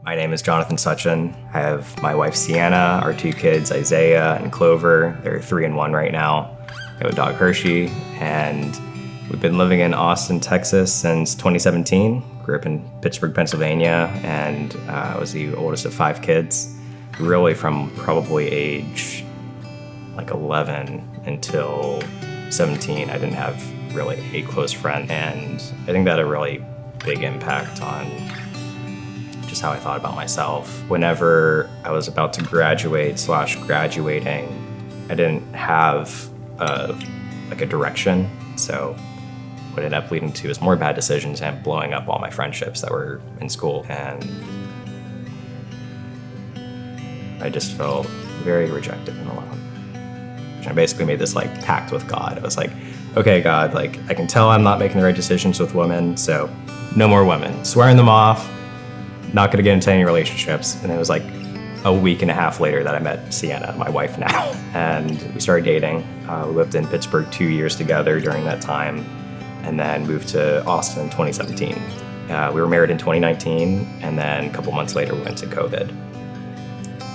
My name is Jonathan Suchin. I have my wife Sienna, our two kids Isaiah and Clover. They're 3 and 1 right now. I have a dog Hershey, and we've been living in Austin, Texas since 2017. Grew up in Pittsburgh, Pennsylvania, and I was the oldest of 5 kids. Really from probably age like 11 until 17, I didn't have really a close friend, and I think that had a really big impact on just how I thought about myself. Whenever I was about to graduating, I didn't have a direction. So what ended up leading to is more bad decisions and blowing up all my friendships that were in school. And I just felt very rejected and alone. I basically made this pact with God. I was like, okay, God, I can tell I'm not making the right decisions with women, so no more women. Swearing them off, not gonna get into any relationships. And it was like a week and a half later that I met Sienna, my wife now, and we started dating. We lived in Pittsburgh 2 years together during that time, and then moved to Austin in 2017. We were married in 2019, and then a couple months later we went to COVID.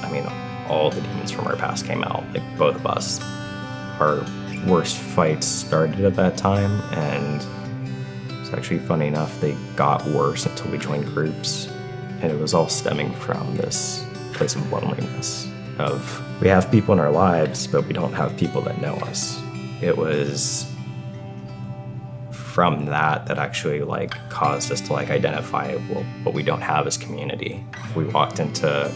I mean, all the demons from our past came out, both of us. Our worst fights started at that time, and it's actually funny enough, they got worse until we joined groups. And it was all stemming from this place of loneliness of we have people in our lives, but we don't have people that know us. It was from that actually caused us to identify what we don't have as community. We walked into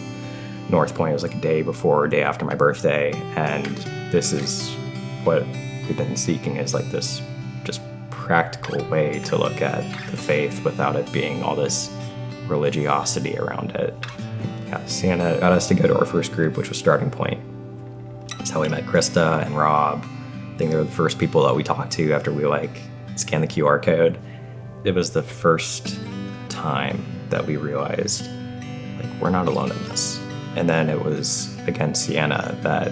North Point, it was a day before or day after my birthday, and this is what we've been seeking is this just practical way to look at the faith without it being all this religiosity around it. Yeah, Sienna got us to go to our first group, which was Starting Point. That's how we met Krista and Rob. I think they were the first people that we talked to after we scanned the QR code. It was the first time that we realized we're not alone in this. And then it was again Sienna that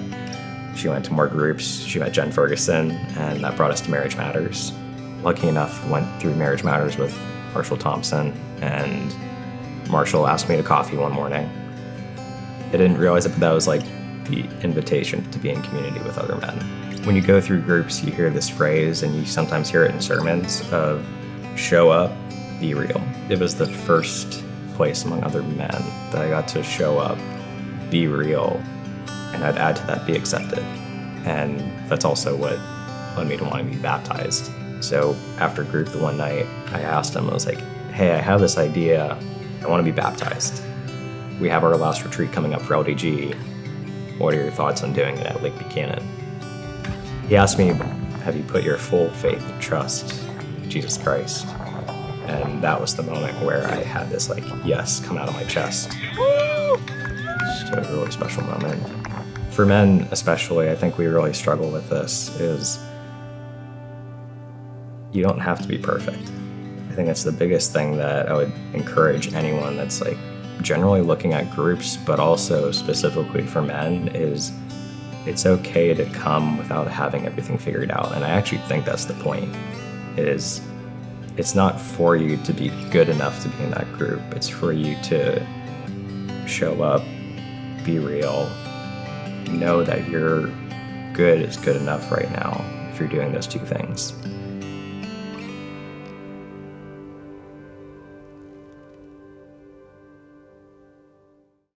she went to more groups. She met Jen Ferguson, and that brought us to Marriage Matters. Lucky enough, went through Marriage Matters with Marshall Thompson, and Marshall asked me to coffee one morning. I didn't realize it, but that was the invitation to be in community with other men. When you go through groups, you hear this phrase, and you sometimes hear it in sermons, of show up, be real. It was the first place among other men that I got to show up, be real, and I'd add to that, be accepted. And that's also what led me to want to be baptized. So after group the one night, I asked him, I was like, hey, I have this idea. I want to be baptized. We have our last retreat coming up for LDG. What are your thoughts on doing it at Lake Buchanan? He asked me, have you put your full faith and trust in Jesus Christ? And that was the moment where I had this yes come out of my chest. Just a really special moment. For men especially, I think we really struggle with this, is you don't have to be perfect. I think that's the biggest thing that I would encourage anyone that's generally looking at groups, but also specifically for men, is it's okay to come without having everything figured out. And I actually think that's the point, is it's not for you to be good enough to be in that group. It's for you to show up, be real, know that your good is good enough right now if you're doing those two things.